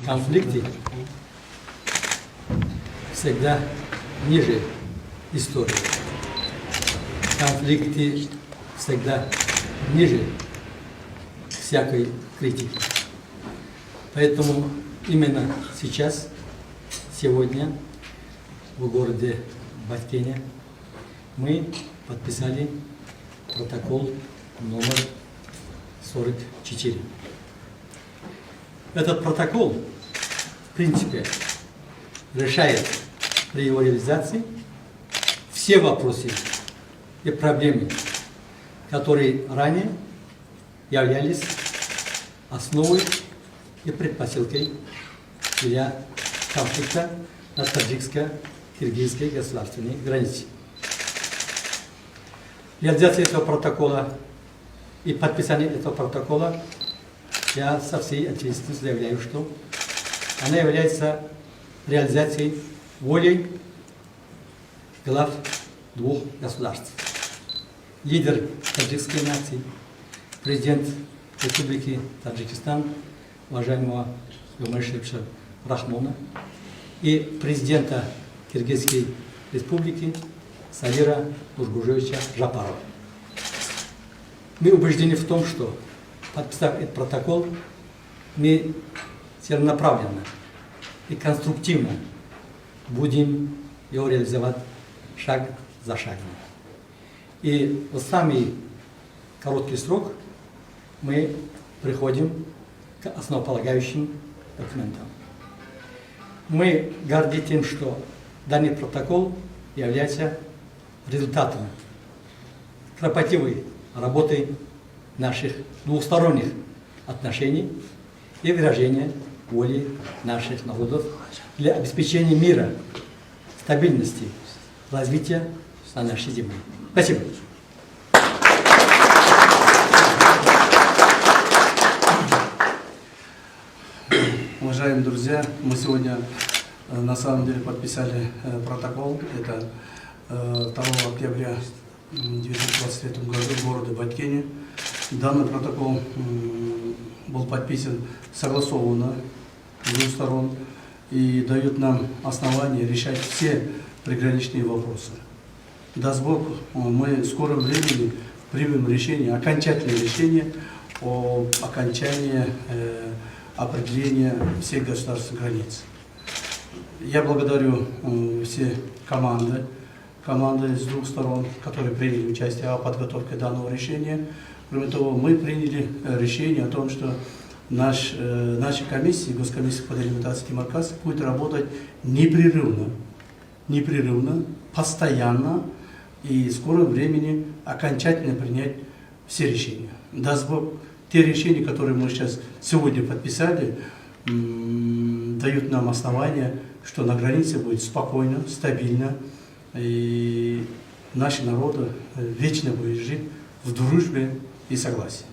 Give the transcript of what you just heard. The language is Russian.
конфликты всегда ниже истории. Конфликты всегда ниже всякой критики. Поэтому именно сейчас, сегодня, в городе Баткене мы подписали протокол номер 44. Этот протокол, в принципе, решает при его реализации все вопросы и проблемы, которые ранее являлись основой и предпосылкой для конфликта на таджикско-киргизской государственной границе. Реализация этого протокола и подписание этого протокола, я со всей ответственностью заявляю, что она является реализацией воли глав двух государств. Лидер таджикской нации, президент Республики Таджикистан, уважаемого Гумашевича Рахмона, и президента Киргизской Республики Садира Нургужевича Жапарова. Мы убеждены в том, что, подписав этот протокол, мы целенаправленно и конструктивно будем его реализовать шаг за шагом. И в самый короткий срок мы приходим к основополагающим документам. Мы горды тем, что данный протокол является результатом кропотливой работы наших двусторонних отношений и выражения воли наших народов для обеспечения мира, стабильности, развития на нашей земле. Спасибо. Уважаемые друзья, мы сегодня на самом деле подписали протокол. Это 2 октября 1923 году в городе Баткене. Данный протокол был подписан согласованно с двух сторон и дает нам основание решать все приграничные вопросы. Даст Бог, мы в скором времени примем решение, окончательное решение о окончании определения всех государственных границ. Я благодарю все команды с двух сторон, которые приняли участие в подготовке данного решения. Кроме того, мы приняли решение о том, что наша комиссия, Госкомиссия по делимитации демаркации, будет работать непрерывно, постоянно и в скором времени окончательно принять все решения. Даст Бог, те решения, которые мы сейчас сегодня подписали, дают нам основания, что на границе будет спокойно, стабильно, и наши народы вечно будут жить в дружбе и согласии.